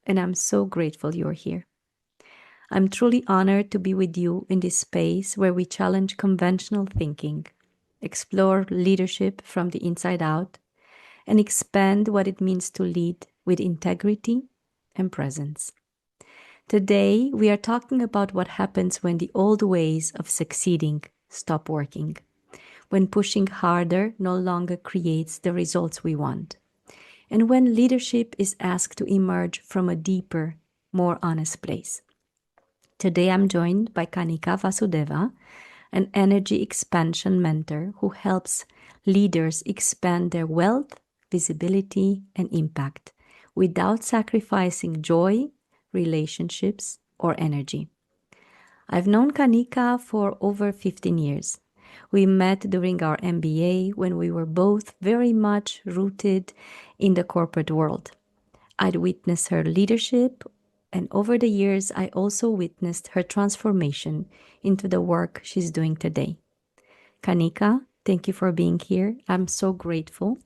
and I'm so grateful you're here. I'm truly honored to be with you in this space where we challenge conventional thinking, explore leadership from the inside out, and expand what it means to lead with integrity and presence. Today, we are talking about what happens when the old ways of succeeding stop working, when pushing harder no longer creates the results we want, and when leadership is asked to emerge from a deeper, more honest place. Today I'm joined by Kanika Vasudeva, an energy expansion mentor who helps leaders expand their wealth, visibility, and impact without sacrificing joy, relationships, or energy. I've known Kanika for over 15 years. We met during our MBA when we were both very much rooted in the corporate world. I'd witnessed her leadership, and over the years, I also witnessed her transformation into the work she's doing today. Kanika, thank you for being here. I'm so grateful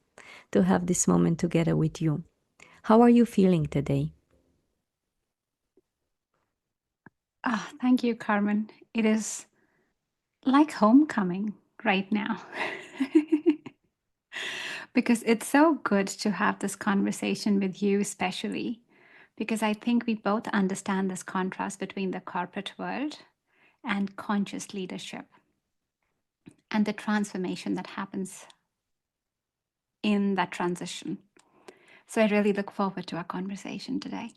to have this moment together with you. How are you feeling today? Thank you, Carmen. It is like homecoming right now. Because it's so good to have this conversation with you, especially because I think we both understand this contrast between the corporate world and conscious leadership and the transformation that happens in that transition. So I really look forward to our conversation today.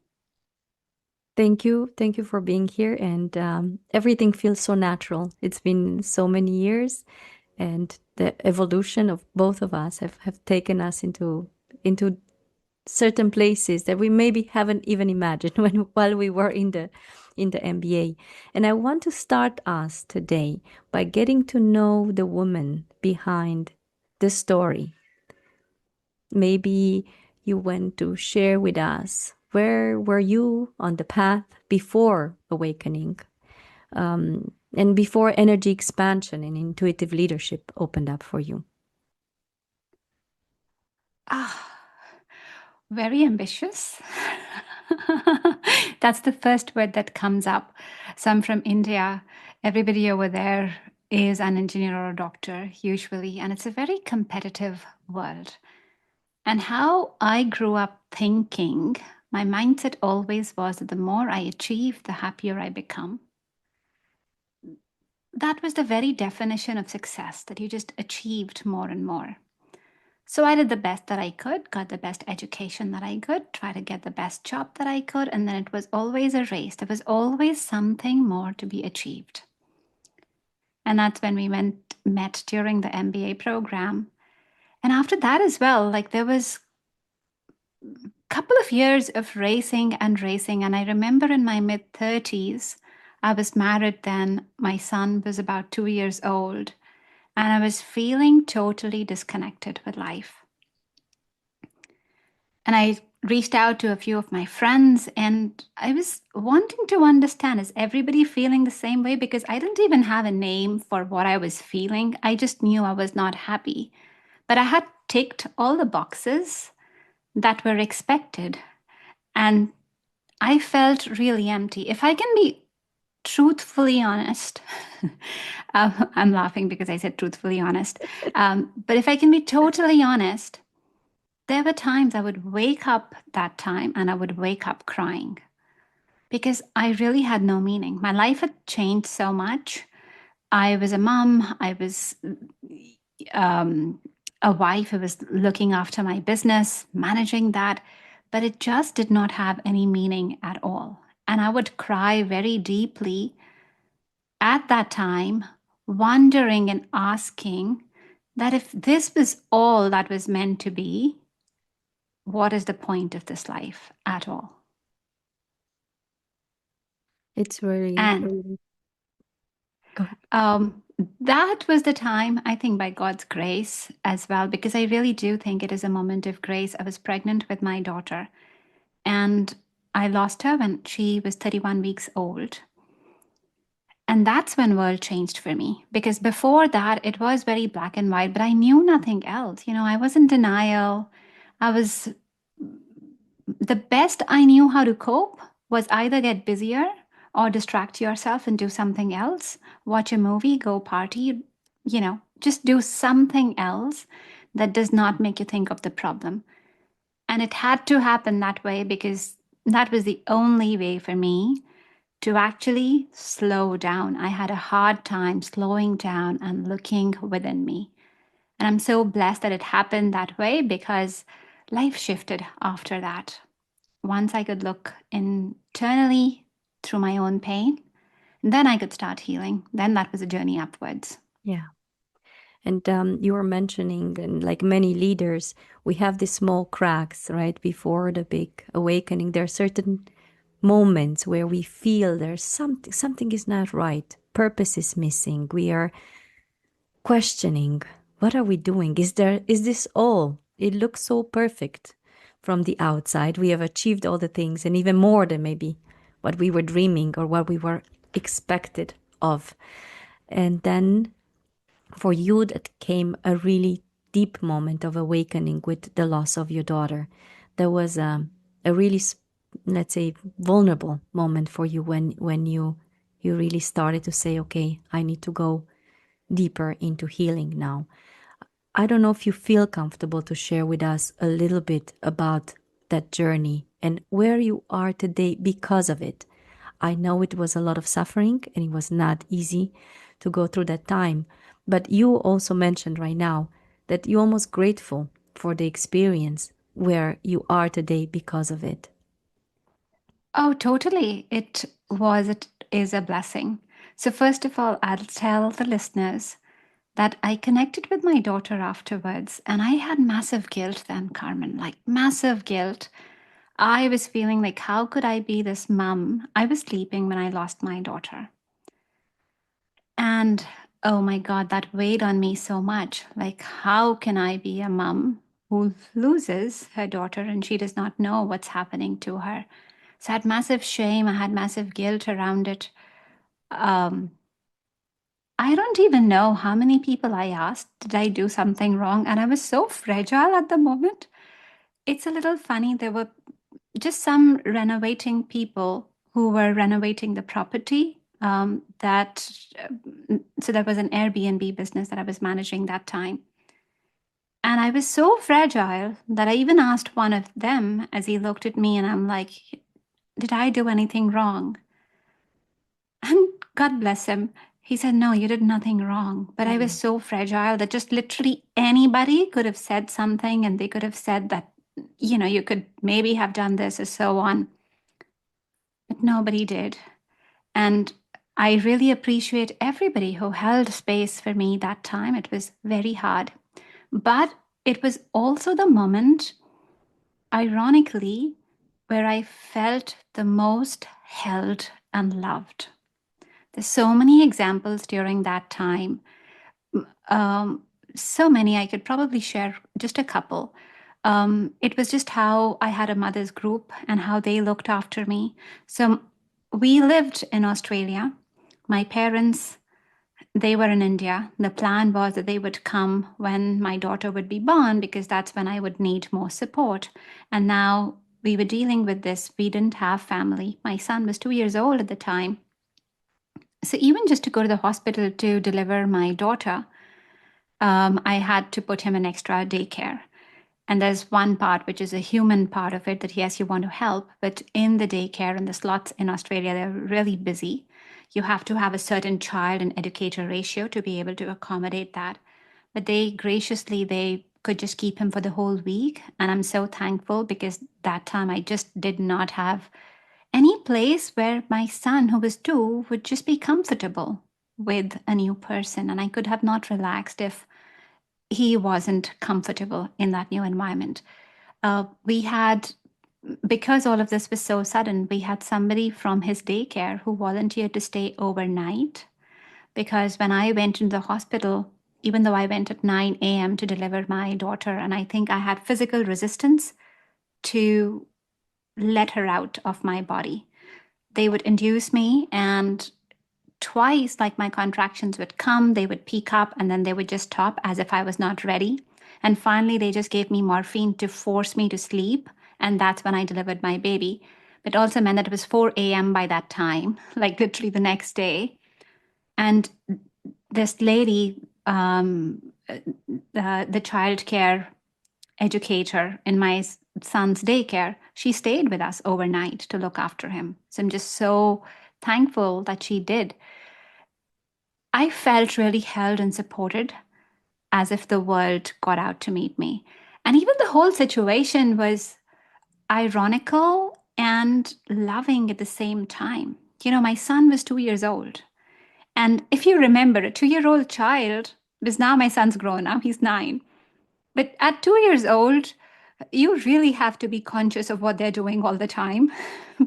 Thank you. Thank you for being here. And everything feels so natural. It's been so many years, and the evolution of both of us have taken us into certain places that we maybe haven't even imagined while we were in the MBA. And I want to start us today by getting to know the woman behind the story. Maybe you want to share with us, where were you on the path before awakening, and before energy expansion and intuitive leadership opened up for you? Very ambitious. That's the first word that comes up. So I'm from India. Everybody over there is an engineer or a doctor, usually, and it's a very competitive world. And how I grew up thinking, my mindset always was that the more I achieve, the happier I become. That was the very definition of success, that you just achieved more and more. So I did the best that I could, got the best education that I could, tried to get the best job that I could, and then it was always a race. There was always something more to be achieved. And that's when we met during the MBA program. And after that as well, like there was a couple of years of racing and racing. And I remember in my mid-30s, I was married then. My son was about 2 years old. And I was feeling totally disconnected with life. And I reached out to a few of my friends and I was wanting to understand, is everybody feeling the same way? Because I didn't even have a name for what I was feeling. I just knew I was not happy. But I had ticked all the boxes that were expected. And I felt really empty. If I can be truthfully honest, I'm laughing because I said truthfully honest. But if I can be totally honest, there were times I would wake up that time and I would wake up crying because I really had no meaning. My life had changed so much. I was a mom, I was a wife who was looking after my business, managing that, but it just did not have any meaning at all. And I would cry very deeply at that time, wondering and asking that if this was all that was meant to be, what is the point of this life at all? It's very, And go ahead. that was the time, I think, by God's grace as well, because I really do think it is a moment of grace. I was pregnant with my daughter and I lost her when she was 31 weeks old. And that's when world changed for me, because before that it was very black and white, but I knew nothing else. You know, I was in denial. I was the best I knew how to cope was either get busier or distract yourself and do something else, watch a movie, go party, just do something else that does not make you think of the problem. And it had to happen that way because that was the only way for me to actually slow down. I had a hard time slowing down and looking within me. And I'm so blessed that it happened that way because life shifted after that. Once I could look internally through my own pain, then I could start healing. Then that was a journey upwards. Yeah. And you were mentioning, and like many leaders, we have these small cracks, right, before the big awakening. There are certain moments where we feel there's something is not right. Purpose is missing. We are questioning, what are we doing? Is this all? It looks so perfect from the outside. We have achieved all the things and even more than maybe what we were dreaming or what we were expected of. And then for you, that came a really deep moment of awakening with the loss of your daughter. There was a really, let's say, vulnerable moment for you when you really started to say, okay, I need to go deeper into healing now. I don't know if you feel comfortable to share with us a little bit about that journey and where you are today because of it. I know it was a lot of suffering and it was not easy to go through that time. But you also mentioned right now that you're almost grateful for the experience where you are today because of it. Oh, totally. It is a blessing. So, first of all, I'll tell the listeners that I connected with my daughter afterwards, and I had massive guilt then, Carmen, like massive guilt. I was feeling like, how could I be this mom? I was sleeping when I lost my daughter. And oh my God, that weighed on me so much. Like, how can I be a mom who loses her daughter and she does not know what's happening to her? So I had massive shame, I had massive guilt around it. Um, I don't even know how many people I asked, did I do something wrong? And I was so fragile at the moment. It's a little funny. There were just some renovating people who were renovating the property. So there was an Airbnb business that I was managing that time. And I was so fragile that I even asked one of them as he looked at me, and I'm like, did I do anything wrong? And God bless him. He said, no, you did nothing wrong. But I was so fragile that just literally anybody could have said something and they could have said that, you could maybe have done this or so on. But nobody did. And I really appreciate everybody who held space for me that time. It was very hard. But it was also the moment, ironically, where I felt the most held and loved. There's so many examples during that time. Um, so many, I could probably share just a couple. It was just how I had a mother's group and how they looked after me. So we lived in Australia. My parents, they were in India. The plan was that they would come when my daughter would be born because that's when I would need more support. And now we were dealing with this. We didn't have family. My son was 2 years old at the time. So even just to go to the hospital to deliver my daughter, I had to put him in extra daycare. And there's one part which is a human part of it that yes, you want to help, but in the daycare and the slots in Australia, they're really busy. You have to have a certain child and educator ratio to be able to accommodate that. But they could just keep him for the whole week. And I'm so thankful because that time I just did not have any place where my son, who was 2, would just be comfortable with a new person. And I could have not relaxed if he wasn't comfortable in that new environment. We had, because all of this was so sudden, we had somebody from his daycare who volunteered to stay overnight. Because when I went into the hospital, even though I went at 9 a.m. to deliver my daughter, and I think I had physical resistance to let her out of my body, they would induce me, and twice, like my contractions would come, they would peak up, and then they would just stop as if I was not ready. And finally, they just gave me morphine to force me to sleep. And that's when I delivered my baby. But also meant that it was 4 a.m. by that time, like literally the next day. And this lady, the child care educator in my son's daycare, she stayed with us overnight to look after him. So I'm just so thankful that she did. I felt really held and supported, as if the world got out to meet me. And even the whole situation was ironical and loving at the same time. You know, my son was 2 years old. And if you remember, a 2 year old child, because now my son's grown up, he's 9. But at 2 years old, you really have to be conscious of what they're doing all the time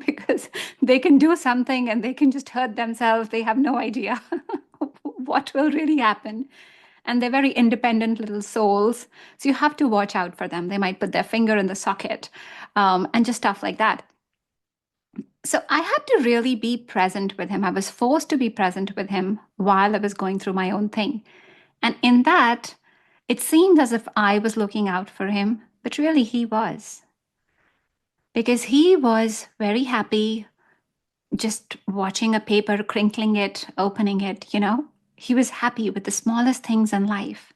because they can do something and they can just hurt themselves. They have no idea what will really happen. And they're very independent little souls. So you have to watch out for them. They might put their finger in the socket and just stuff like that. So I had to really be present with him. I was forced to be present with him while I was going through my own thing. And in that, it seemed as if I was looking out for him, but really he was. Because he was very happy just watching a paper, crinkling it, opening it, you know. He was happy with the smallest things in life.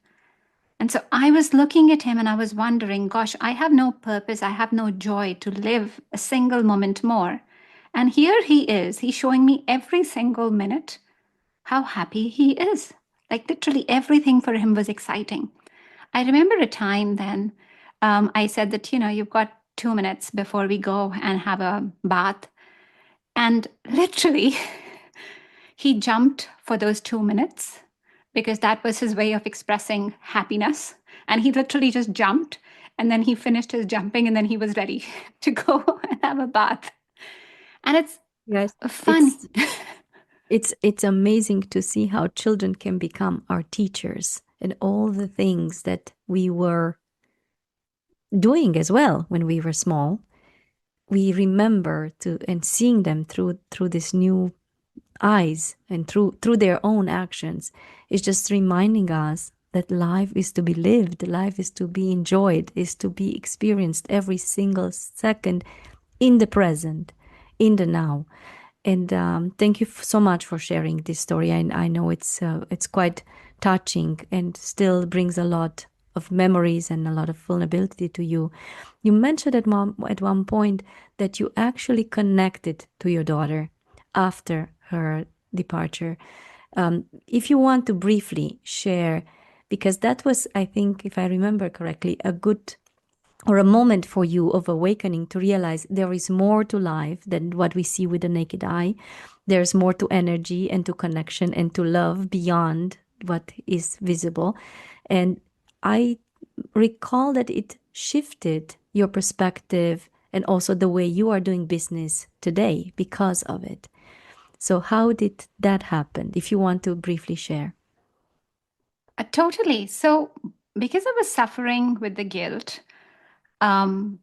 And so I was looking at him and I was wondering, gosh, I have no purpose, I have no joy to live a single moment more. And here he is, he's showing me every single minute how happy he is. Like literally everything for him was exciting. I remember a time then I said that, you know, you've got 2 minutes before we go and have a bath. And literally, he jumped for those 2 minutes because that was his way of expressing happiness. And he literally just jumped and then he finished his jumping and then he was ready to go and have a bath. And it's Yes, fun. it's amazing to see how children can become our teachers and all the things that we were doing as well when we were small. We remember to and seeing them through this new eyes and through their own actions is just reminding us that life is to be lived, life is to be enjoyed, is to be experienced every single second in the present, in the now. And thank you so much for sharing this story. I know it's quite touching and still brings a lot of memories and a lot of vulnerability to you. You mentioned at one point that you actually connected to your daughter after her departure. If you want to briefly share, because that was, I think, if I remember correctly, a good or a moment for you of awakening to realize there is more to life than what we see with the naked eye. There's more to energy and to connection and to love beyond what is visible. And I recall that it shifted your perspective and also the way you are doing business today because of it. So, how did that happen? If you want to briefly share. Totally. So, because I was suffering with the guilt, um,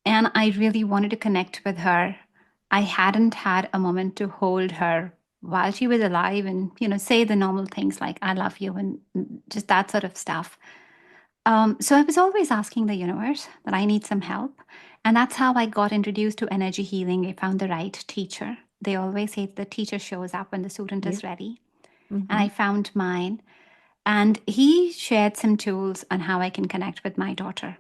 and I really wanted to connect with her, I hadn't had a moment to hold her while she was alive and, you know, say the normal things like, I love you, and just that sort of stuff. So I was always asking the universe that I need some help. And that's how I got introduced to energy healing. I found the right teacher. They always say the teacher shows up when the student Yeah. is ready. And Mm-hmm. I found mine. And he shared some tools on how I can connect with my daughter.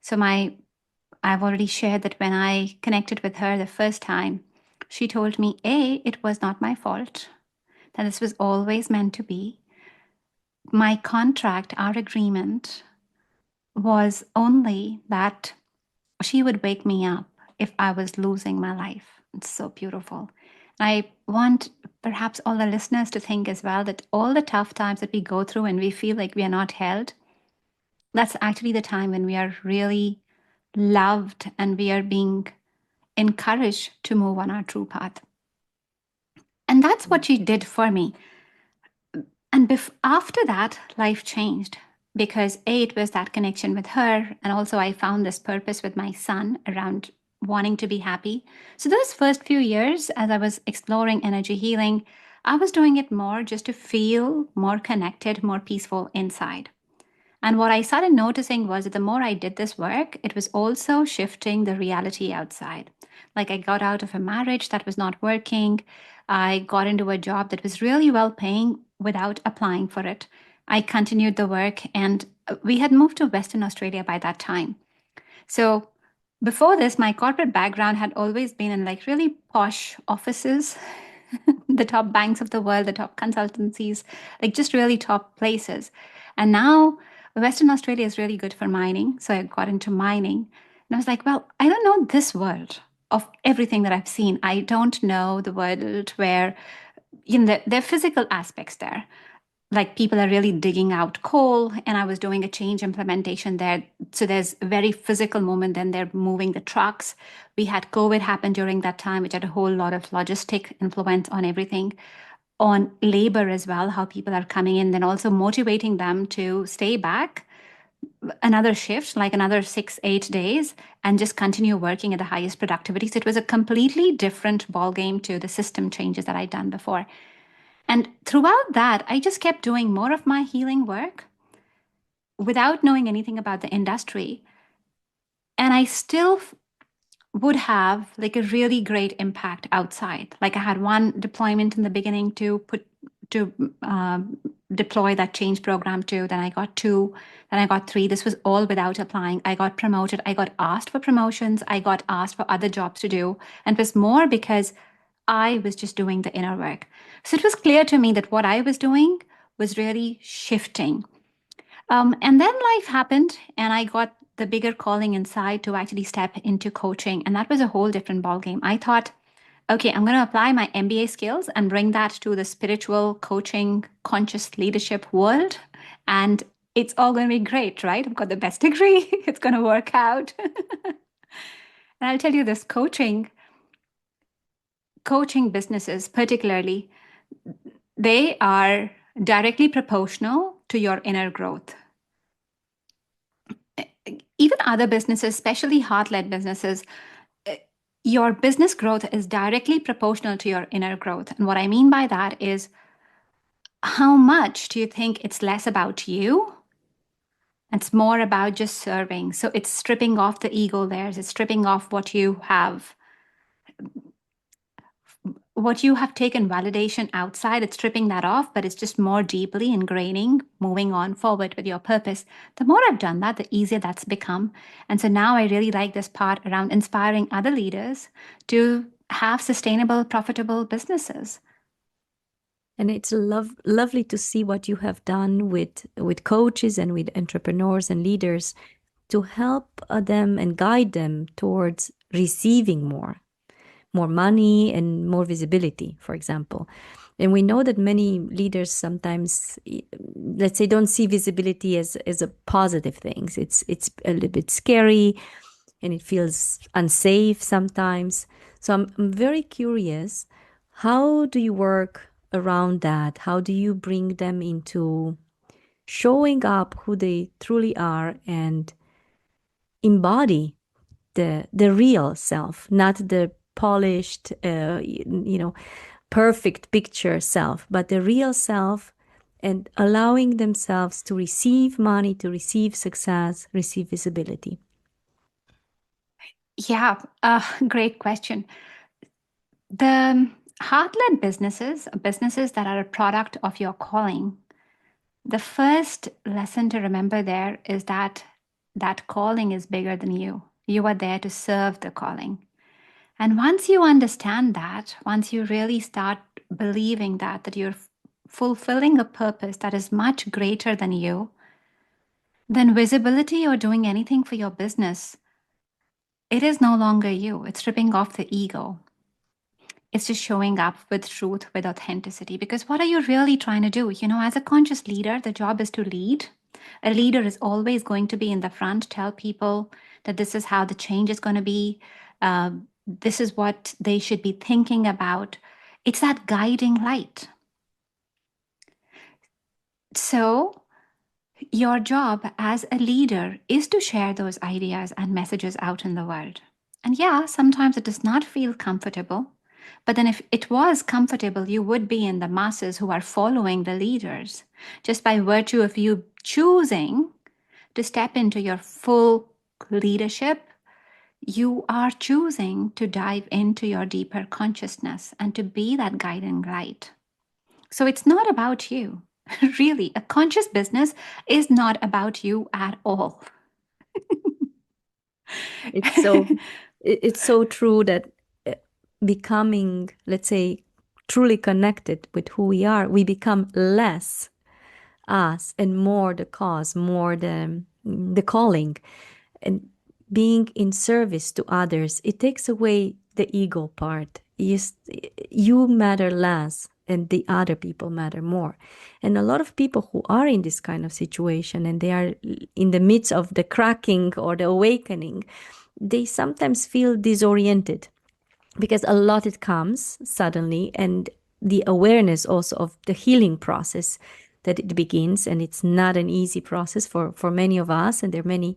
So I've already shared that when I connected with her the first time, she told me, A, it was not my fault, that this was always meant to be. My contract, our agreement, was only that she would wake me up if I was losing my life. It's so beautiful. I want perhaps all the listeners to think as well that all the tough times that we go through and we feel like we are not held, that's actually the time when we are really loved and we are being encouraged to move on our true path. And that's what she did for me. And after that, life changed because A, it was that connection with her. And also, I found this purpose with my son around wanting to be happy. So, those first few years, as I was exploring energy healing, I was doing it more just to feel more connected, more peaceful inside. And what I started noticing was that the more I did this work, it was also shifting the reality outside. Like I got out of a marriage that was not working. I got into a job that was really well paying without applying for it. I continued the work, and we had moved to Western Australia by that time. So before this, my corporate background had always been in like really posh offices, the top banks of the world, the top consultancies, like just really top places. And now Western Australia is really good for mining. So I got into mining. And I was like, well, I don't know this world of everything that I've seen. I don't know the world where, there are physical aspects there, like people are really digging out coal, and I was doing a change implementation there, so there's a very physical moment. Then they're moving the trucks. We had COVID happen during that time, which had a whole lot of logistic influence on everything, on labor as well, how people are coming in, then also motivating them to stay back another shift, like another 6 8 days, and just continue working at the highest productivity. So it was a completely different ball game to the system changes that I'd done before. And throughout that, I just kept doing more of my healing work without knowing anything about the industry. And I still would have like a really great impact outside. Like I had one deployment in the beginning to deploy that change program to. Then I got two. Then I got three. This was all without applying. I got promoted. I got asked for promotions. I got asked for other jobs to do. And it was more because I was just doing the inner work. So it was clear to me that what I was doing was really shifting. And then life happened, and I got the bigger calling inside to actually step into coaching. And that was a whole different ballgame. I thought, okay, I'm going to apply my MBA skills and bring that to the spiritual coaching, conscious leadership world. And it's all going to be great, right? I've got the best degree. It's going to work out. And I'll tell you this, coaching businesses, particularly, they are directly proportional to your inner growth. Even other businesses, especially heart led businesses, your business growth is directly proportional to your inner growth. And what I mean by that is, how much do you think it's less about you? It's more about just serving. So it's stripping off the ego layers, it's stripping off what you have taken validation outside. It's stripping that off, but it's just more deeply ingraining, moving on forward with your purpose. The more I've done that, the easier that's become. And so now I really like this part around inspiring other leaders to have sustainable, profitable businesses. And it's lovely to see what you have done with coaches and with entrepreneurs and leaders to help them and guide them towards receiving more money and more visibility, for example. And we know that many leaders sometimes, let's say, don't see visibility as a positive thing. It's a little bit scary, and it feels unsafe sometimes. So I'm very curious, how do you work around that? How do you bring them into showing up who they truly are and embody the real self, not the polished, perfect picture self, but the real self, and allowing themselves to receive money, to receive success, receive visibility? Yeah, great question. The heart-led businesses that are a product of your calling, the first lesson to remember there is that that calling is bigger than you. You are there to serve the calling. And once you understand that, once you really start believing that you're fulfilling a purpose that is much greater than you, then visibility or doing anything for your business, it is no longer you. It's stripping off the ego. It's just showing up with truth, with authenticity. Because what are you really trying to do? As a conscious leader, the job is to lead. A leader is always going to be in the front, tell people that this is how the change is going to be. This is what they should be thinking about. It's that guiding light. So, your job as a leader is to share those ideas and messages out in the world. And yeah, sometimes it does not feel comfortable. But then, if it was comfortable, you would be in the masses who are following the leaders just by virtue of you choosing to step into your full leadership, you are choosing to dive into your deeper consciousness and to be that guiding light. So it's not about you. Really, a conscious business is not about you at all. It's so it's so true that uh, becoming, let's say, truly connected with who we are, we become less us and more the cause, more the calling, and being in service to others. It takes away the ego part. You matter less and the other people matter more. And a lot of people who are in this kind of situation and they are in the midst of the cracking or the awakening, they sometimes feel disoriented because a lot it comes suddenly, and the awareness also of the healing process that it begins, and it's not an easy process for many of us, and there are many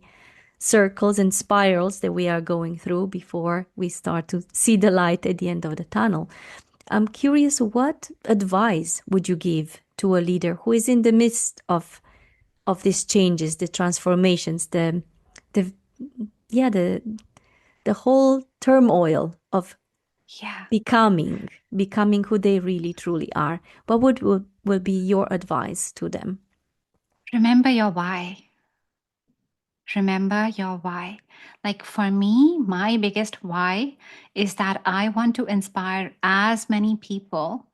circles and spirals that we are going through before we start to see the light at the end of the tunnel. I'm curious, what advice would you give to a leader who is in the midst of these changes, the transformations, the yeah, the whole turmoil of Yeah. becoming who they really truly are? What will be your advice to them? Remember your why. Remember your why. Like for me, my biggest why is that I want to inspire as many people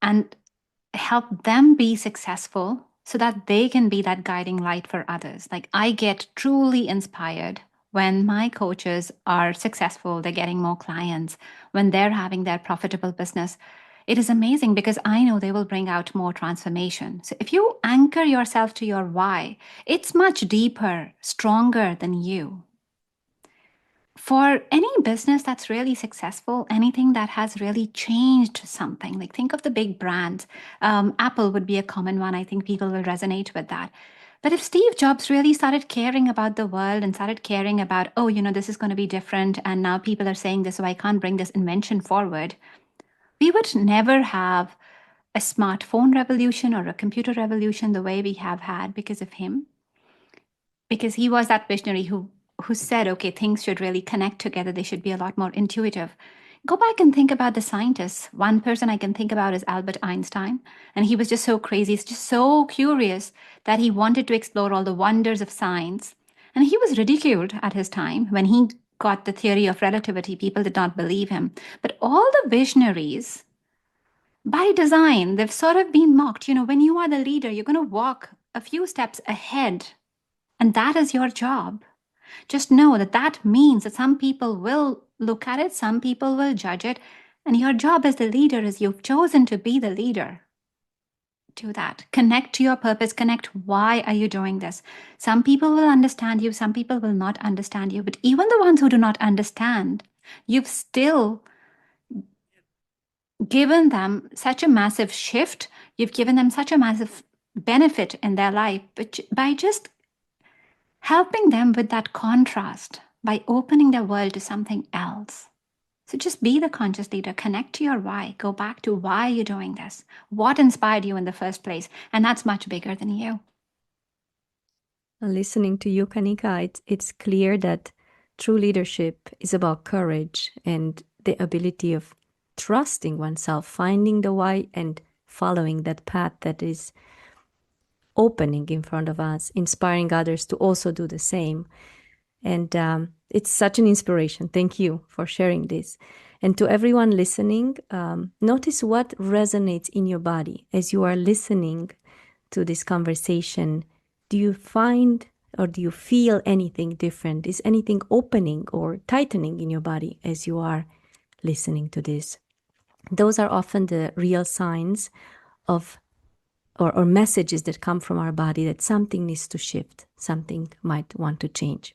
and help them be successful so that they can be that guiding light for others. Like I get truly inspired when my coaches are successful, they're getting more clients, when they're having their profitable business. It is amazing because I know they will bring out more transformation. So if you anchor yourself to your why, it's much deeper, stronger than you. For any business that's really successful, anything that has really changed something, like think of the big brands. Apple would be a common one. I think people will resonate with that. But if Steve Jobs really started caring about the world and started caring about, oh, this is going to be different, and now people are saying this, so I can't bring this invention forward, we would never have a smartphone revolution or a computer revolution the way we have had because of him, because he was that visionary who said, okay, things should really connect together, they should be a lot more intuitive. Go back and think about the scientists. One person I can think about is Albert Einstein, and he was just so crazy, he's just so curious that he wanted to explore all the wonders of science, and he was ridiculed at his time when he got the theory of relativity. People did not believe him, but all the visionaries, by design, they've sort of been mocked. When you are the leader, you're going to walk a few steps ahead, and that is your job. Just know that that means that some people will look at it, some people will judge it, and your job as the leader is you've chosen to be the leader. Do that. Connect to your purpose, connect why are you doing this. Some people will understand you, some people will not understand you, but even the ones who do not understand, you've still given them such a massive shift, you've given them such a massive benefit in their life, but by just helping them with that contrast, by opening their world to something else. So just be the conscious leader, connect to your why, go back to why you're doing this, what inspired you in the first place, and that's much bigger than you. Listening to you, Kanika, it's clear that true leadership is about courage and the ability of trusting oneself, finding the why and following that path that is opening in front of us, inspiring others to also do the same. And it's such an inspiration. Thank you for sharing this. And to everyone listening, notice what resonates in your body as you are listening to this conversation. Do you find or do you feel anything different? Is anything opening or tightening in your body as you are listening to this? Those are often the real signs of or messages that come from our body that something needs to shift, something might want to change.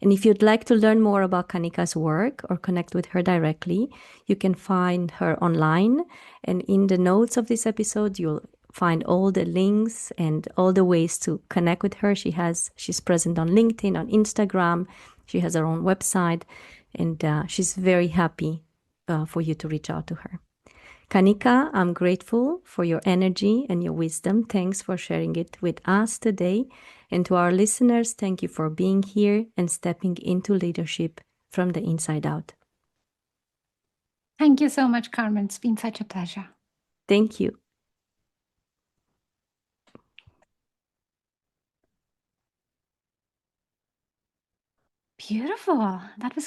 And if you'd like to learn more about Kanika's work or connect with her directly, you can find her online. And in the notes of this episode, you'll find all the links and all the ways to connect with her. She's present on LinkedIn, on Instagram. She has her own website, and she's very happy for you to reach out to her. Kanika, I'm grateful for your energy and your wisdom. Thanks for sharing it with us today. And to our listeners, thank you for being here and stepping into leadership from the inside out. Thank you so much, Carmen. It's been such a pleasure. Thank you. Beautiful. That was